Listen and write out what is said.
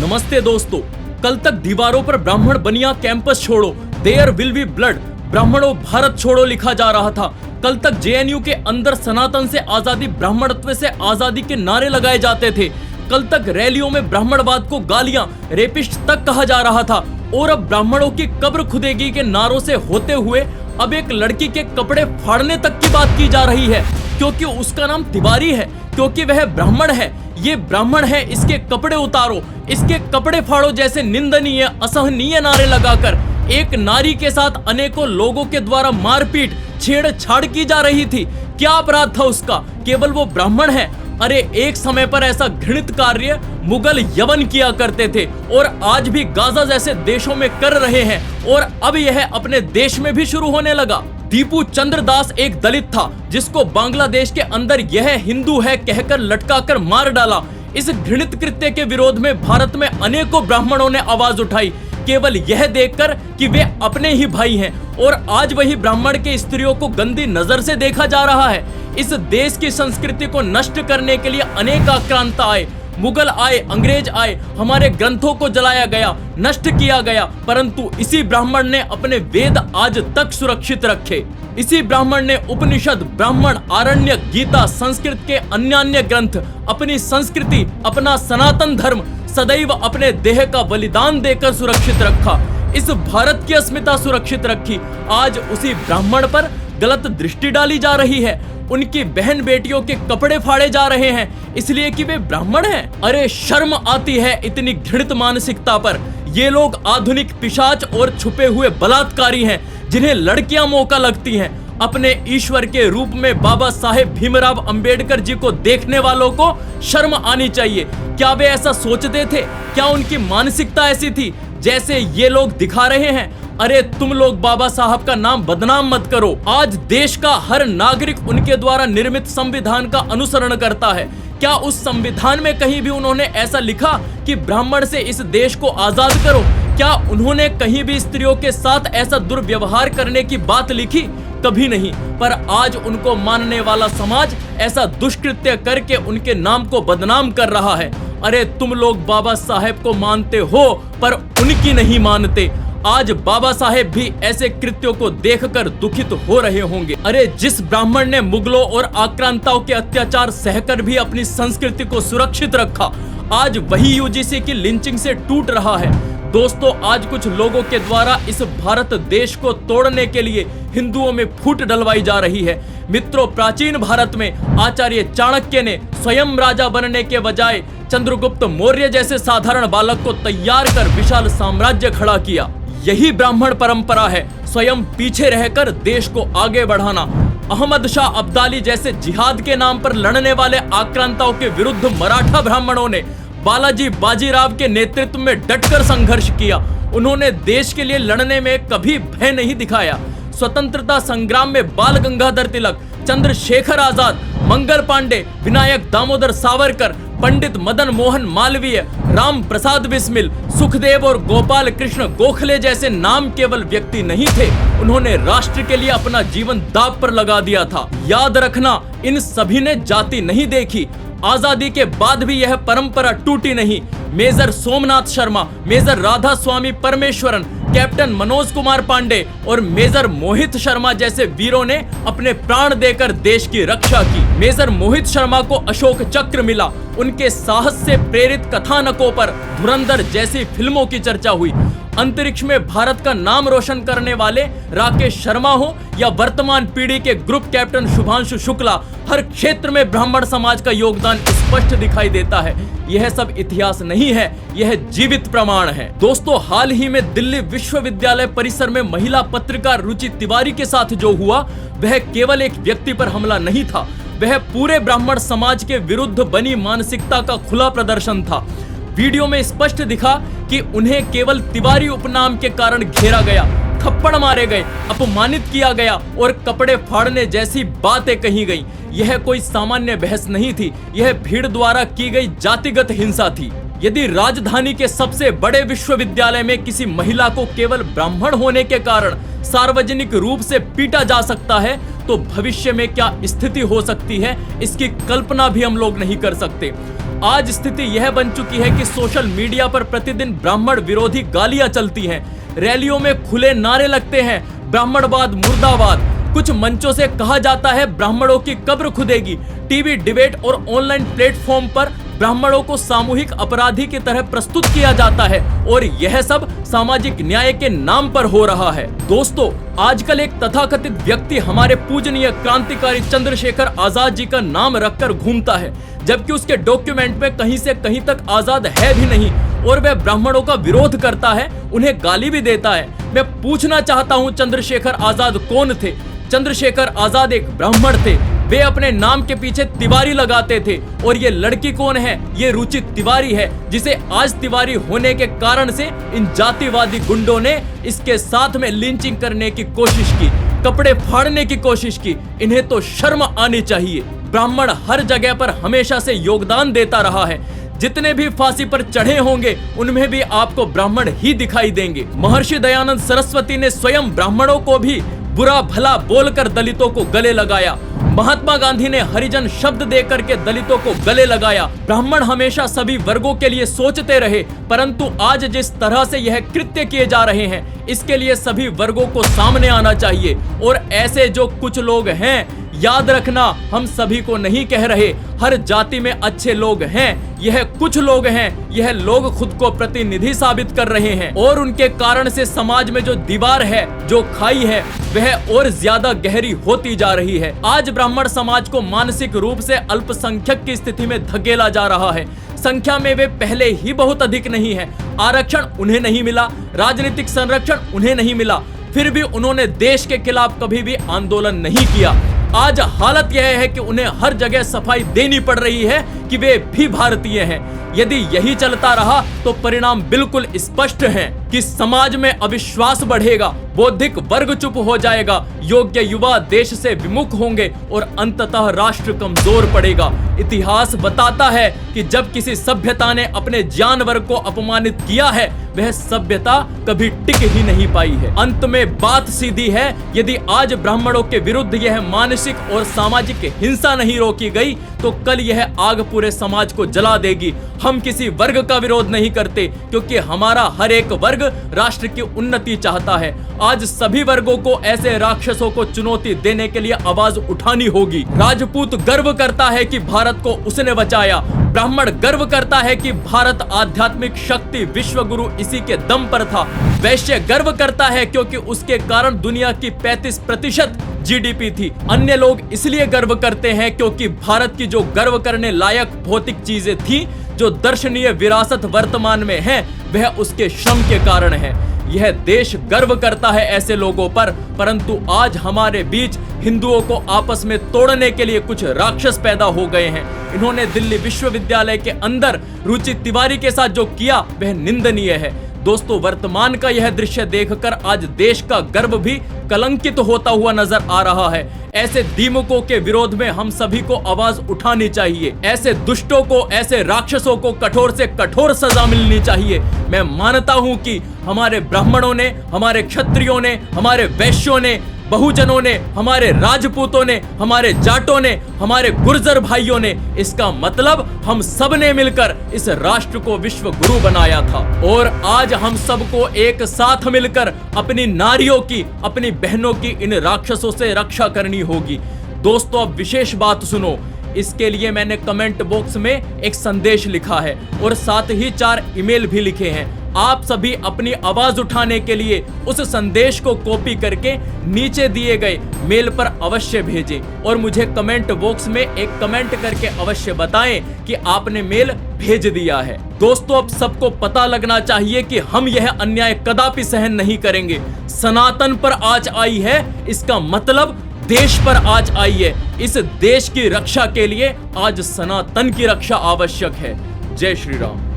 नमस्ते दोस्तों, कल तक दीवारों पर ब्राह्मण बनिया कैंपस छोड़ो, देयर विल बी ब्लड, ब्राह्मणों भारत छोड़ो लिखा जा रहा था। कल तक जेएनयू के अंदर सनातन से आजादी, ब्राह्मणत्व से आजादी के नारे लगाए जाते थे। कल तक रैलियों में ब्राह्मणवाद को गालियां, रेपिस्ट तक कहा जा रहा था। और अब ब्राह्मणों की कब्र खुदेगी के नारों से होते हुए अब एक लड़की के कपड़े फाड़ने तक की बात की जा रही है, क्योंकि उसका नाम तिवारी है, क्योंकि वह ब्राह्मण है। ये ब्राह्मण है, इसके कपड़े उतारो, इसके कपड़े फाड़ो जैसे निंदनीय, असहनीय नारे लगाकर एक नारी के साथ अनेकों लोगों के द्वारा मारपीट, छेड़छाड़ की जा रही थी। क्या अपराध था उसका? केवल वो ब्राह्मण है। अरे एक समय पर ऐसा घृणित कार्य मुगल यवन किया करते थे और आज भी गाजा जैसे देशों में कर रहे हैं, और अब यह अपने देश में भी शुरू होने लगा। दीपू चंद्र दास एक दलित था जिसको बांग्लादेश के अंदर यह हिंदू है कहकर लटकाकर मार डाला। इस घृणित कृत्य के विरोध में भारत में अनेकों ब्राह्मणों ने आवाज उठाई, केवल यह देखकर कि वे अपने ही भाई हैं। और आज वही ब्राह्मण के स्त्रियों को गंदी नजर से देखा जा रहा है। इस देश की संस्कृति को नष्ट करने के लिए अनेक आक्रांता आए, मुगल आए, अंग्रेज आए, हमारे ग्रंथों को जलाया गया, नष्ट किया गया, परंतु इसी ब्राह्मण ने अपने वेद आज तक सुरक्षित रखे। इसी ब्राह्मण ने उपनिषद, ब्राह्मण, आरण्यक, गीता, संस्कृत के अन्य ग्रंथ, अपनी संस्कृति, अपना सनातन धर्म सदैव अपने देह का बलिदान देकर सुरक्षित रखा। इस भारत की अस्मिता सुरक्षित रखी। आज उसी ब्राह्मण पर गलत दृष्टि डाली जा रही है। उनकी बहन बेटियों के कपड़े फाड़े जा रहे हैं इसलिए कि वे ब्राह्मण हैं। अरे शर्म आती है इतनी घृणित मानसिकता पर। ये लोग आधुनिक पिशाच और छुपे हुए बलात्कारी हैं जिन्हें लड़कियां मौका लगती हैं। अपने ईश्वर के रूप में बाबा साहेब भीमराव अंबेडकर जी को देखने वालों को शर्म आनी चाहिए। क्या वे ऐसा सोचते थे? क्या उनकी मानसिकता ऐसी थी जैसे ये लोग दिखा रहे हैं? अरे तुम लोग बाबा साहब का नाम बदनाम मत करो। आज देश का हर नागरिक उनके द्वारा निर्मित संविधान का अनुसरण करता है। क्या उस संविधान में कहीं भी उन्होंने ऐसा लिखा कि ब्राह्मण से इस देश को आजाद करो? क्या उन्होंने कहीं भी स्त्रियों के साथ ऐसा दुर्व्यवहार करने की बात लिखी? कभी नहीं। पर आज उनको मानने वाला समाज ऐसा दुष्कृत्य करके उनके नाम को बदनाम कर रहा है। अरे तुम लोग बाबा साहेब को मानते हो पर उनकी नहीं मानते। आज बाबा साहेब भी ऐसे कृत्यों को देखकर दुखित हो रहे होंगे। अरे जिस ब्राह्मण ने मुगलों और आक्रांताओं के अत्याचार सहकर भी अपनी संस्कृति को सुरक्षित रखा, आज वही यूजीसी की लिंचिंग से टूट रहा है। दोस्तों, आज कुछ लोगों के द्वारा इस भारत देश को तोड़ने के लिए हिंदुओं में फूट डलवाई जा रही है। मित्रों, प्राचीन भारत में आचार्य चाणक्य ने स्वयं राजा बनने के बजाय चंद्रगुप्त मौर्य जैसे साधारण बालक को तैयार कर विशाल साम्राज्य खड़ा किया। यही ब्राह्मण परंपरा है, स्वयं पीछे रहकर देश को आगे बढ़ाना। अहमद शाह अब्दाली जैसे जिहाद के नाम पर लड़ने वाले आक्रांताओं के विरुद्ध मराठा ब्राह्मणों ने बालाजी बाजीराव के नेतृत्व में डटकर संघर्ष किया। उन्होंने देश के लिए लड़ने में कभी भय नहीं दिखाया। स्वतंत्रता संग्राम में बाल गंगाधर तिलक, चंद्रशेखर आजाद, मंगल पांडे, विनायक दामोदर सावरकर, पंडित मदन मोहन मालवीय, राम प्रसाद बिस्मिल, सुखदेव और गोपाल कृष्ण गोखले जैसे नाम केवल व्यक्ति नहीं थे, उन्होंने राष्ट्र के लिए अपना जीवन दांव पर लगा दिया था। याद रखना, इन सभी ने जाति नहीं देखी। आजादी के बाद भी यह परंपरा टूटी नहीं। मेजर सोमनाथ शर्मा, मेजर राधा स्वामी परमेश्वरन, कैप्टन मनोज कुमार पांडे और मेजर मोहित शर्मा जैसे वीरों ने अपने प्राण देकर देश की रक्षा की। मेजर मोहित शर्मा को अशोक चक्र मिला। उनके साहस से प्रेरित कथानकों पर धुरंधर जैसी फिल्मों की चर्चा हुई। अंतरिक्ष में भारत का नाम रोशन करने वाले राकेश शर्मा हो या वर्तमान पीढ़ी के ग्रुप कैप्टन शुभांशु शुक्ला, हर क्षेत्र में ब्राह्मण समाज का योगदान स्पष्ट दिखाई देता है। यह सब इतिहास नहीं है, यह जीवित प्रमाण है। दोस्तों, हाल ही में दिल्ली विश्वविद्यालय परिसर में महिला पत्रकार रुचि तिवारी के साथ जो हुआ, वह केवल एक व्यक्ति पर हमला नहीं था, वह पूरे ब्राह्मण समाज के विरुद्ध बनी मानसिकता का खुला प्रदर्शन था। वीडियो में स्पष्ट दिखा कि उन्हें केवल तिवारी उपनाम के कारण घेरा गया, थप्पड़ मारे गए, अपमानित किया गया और कपड़े फाड़ने जैसी बातें कही गई। यह कोई सामान्य बहस नहीं थी, यह भीड़ द्वारा की गई जातिगत हिंसा थी। यदि राजधानी के सबसे बड़े विश्वविद्यालय में किसी महिला को केवल ब्राह्मण होने के कारण सार्वजनिक रूप से पीटा जा सकता है, तो भविष्य में क्या स्थिति हो सकती है, इसकी कल्पना भी हम लोग नहीं कर सकते। आज स्थिति यह बन चुकी है कि सोशल मीडिया पर प्रतिदिन ब्राह्मण विरोधी गालियां चलती हैं, रैलियों में खुले नारे लगते हैं, ब्राह्मणवाद मुर्दाबाद। कुछ मंचों से कहा जाता है ब्राह्मणों की कब्र खुदेगी। टीवी डिबेट और ऑनलाइन प्लेटफॉर्म पर ब्राह्मणों को सामूहिक अपराधी की तरह प्रस्तुत किया जाता है और यह सब सामाजिक न्याय के नाम पर हो रहा है। दोस्तों, आजकल एक तथाकथित व्यक्ति हमारे पूजनीय क्रांतिकारी चंद्रशेखर आजाद जी का नाम रखकर घूमता है, जबकि उसके डॉक्यूमेंट में कहीं से कहीं तक आजाद है भी नहीं और वह ब्राह्मणों का विरोध करता है, उन्हें गाली भी देता है। मैं पूछना चाहता हूं, चंद्रशेखर आजाद कौन थे? चंद्रशेखर आजाद एक ब्राह्मण थे। वे अपने नाम के पीछे तिवारी लगाते थे। और ये लड़की कौन है? ये रुचि तिवारी है, जिसे आज तिवारी होने के कारण से इन जातिवादी गुंडों ने इसके साथ में लिंचिंग करने की कोशिश की, कपड़े फाड़ने की कोशिश की। इन्हें तो शर्म आनी चाहिए। ब्राह्मण हर जगह पर हमेशा से योगदान देता रहा है। जितने भी फांसी पर चढ़े होंगे उनमें भी आपको ब्राह्मण ही दिखाई देंगे। महर्षि दयानंद सरस्वती ने स्वयं ब्राह्मणों को भी बुरा भला बोलकर दलितों को गले लगाया। महात्मा गांधी ने हरिजन शब्द देकर के दलितों को गले लगाया। ब्राह्मण हमेशा सभी वर्गों के लिए सोचते रहे, परंतु आज जिस तरह से यह कृत्य किए जा रहे हैं, इसके लिए सभी वर्गों को सामने आना चाहिए। और ऐसे जो कुछ लोग हैं, याद रखना, हम सभी को नहीं कह रहे, हर जाति में अच्छे लोग हैं। यह कुछ लोग हैं, यह लोग खुद को प्रतिनिधि साबित कर रहे हैं और उनके कारण से समाज में जो दीवार है, जो खाई है, वह और ज्यादा गहरी होती जा रही है। आज ब्राह्मण समाज को मानसिक रूप से अल्पसंख्यक की स्थिति में धकेला जा रहा है। संख्या में वे पहले ही बहुत अधिक नहीं है। आरक्षण उन्हें नहीं मिला, राजनीतिक संरक्षण उन्हें नहीं मिला, फिर भी उन्होंने देश के खिलाफ कभी भी आंदोलन नहीं किया। आज हालत यह है कि उन्हें हर जगह सफाई देनी पड़ रही है कि वे भी भारतीय हैं। यदि यही चलता रहा तो परिणाम बिल्कुल स्पष्ट हैं कि समाज में अविश्वास बढ़ेगा, बौद्धिक वर्ग चुप हो जाएगा, योग्य युवा देश से विमुख होंगे और अंततः राष्ट्र कमजोर पड़ेगा। इतिहास बताता है कि जब किसी सभ्यता ने अपने जानवर को अपमानित किया है, वह सभ्यता कभी टिक ही नहीं पाई है। अंत में बात सीधी है, यदि आज ब्राह्मणों के विरुद्ध यह मानसिक और सामाजिक हिंसा नहीं रोकी गई तो कल यह आग पूरे समाज को जला देगी। हम किसी वर्ग का विरोध नहीं करते, क्योंकि हमारा हर एक वर्ग राष्ट्र की उन्नति चाहता है। आज सभी वर्गों को ऐसे राक्षसों को चुनौती देने के लिए आवाज उठानी होगी। राजपूत गर्व करता है कि भारत को उसने बचाया। ब्राह्मण गर्व करता है कि भारत आध्यात्मिक शक्ति विश्व गुरु इसी के दम पर था। वैश्य गर्व करता है क्योंकि उसके कारण दुनिया की 35% जीडीपी थी। अन्य लोग इसलिए गर्व करते हैं क्योंकि भारत की जो गर्व करने लायक भौतिक चीजें थी, जो दर्शनीय विरासत वर्तमान में है, वह उसके श्रम के कारण है। यह देश गर्व करता है ऐसे लोगों पर, परंतु आज हमारे बीच हिंदुओं को आपस में तोड़ने के लिए कुछ राक्षस पैदा हो गए हैं। इन्होंने दिल्ली विश्वविद्यालय के अंदर रुचि तिवारी के साथ जो किया वह निंदनीय है। दोस्तों, वर्तमान का यह दृश्य देखकर आज देश का गर्व भी कलंकित होता हुआ नजर आ रहा है। ऐसे दीमकों के विरोध में हम सभी को आवाज उठानी चाहिए। ऐसे दुष्टों को, ऐसे राक्षसों को कठोर से कठोर सजा मिलनी चाहिए। मैं मानता हूं कि हमारे ब्राह्मणों ने, हमारे क्षत्रियों ने, हमारे वैश्यों ने, बहुजनों ने, हमारे राजपूतों ने, हमारे जाटों ने, हमारे गुर्जर भाइयों ने, इसका मतलब हम सब ने मिलकर इस राष्ट्र को विश्व गुरु बनाया था। और आज हम सबको एक साथ मिलकर अपनी नारियों की, अपनी बहनों की इन राक्षसों से रक्षा करनी होगी। दोस्तों, अब विशेष बात सुनो। इसके लिए मैंने कमेंट बॉक्स में एक संदेश लिखा है और साथ ही 4 ईमेल भी लिखे हैं। आप सभी अपनी आवाज उठाने के लिए उस संदेश को कॉपी करके नीचे दिए गए मेल पर अवश्य भेजें और मुझे कमेंट बॉक्स में एक कमेंट करके अवश्य बताएं कि आपने मेल भेज दिया है। दोस्तों, अब सबको पता लगना चाहिए कि हम यह अन्याय कदापि सहन नहीं करेंगे। सनातन पर आँच आई है, इसका मतलब देश पर आँच आई है। इस देश की रक्षा के लिए आज सनातन की रक्षा आवश्यक है। जय श्री राम।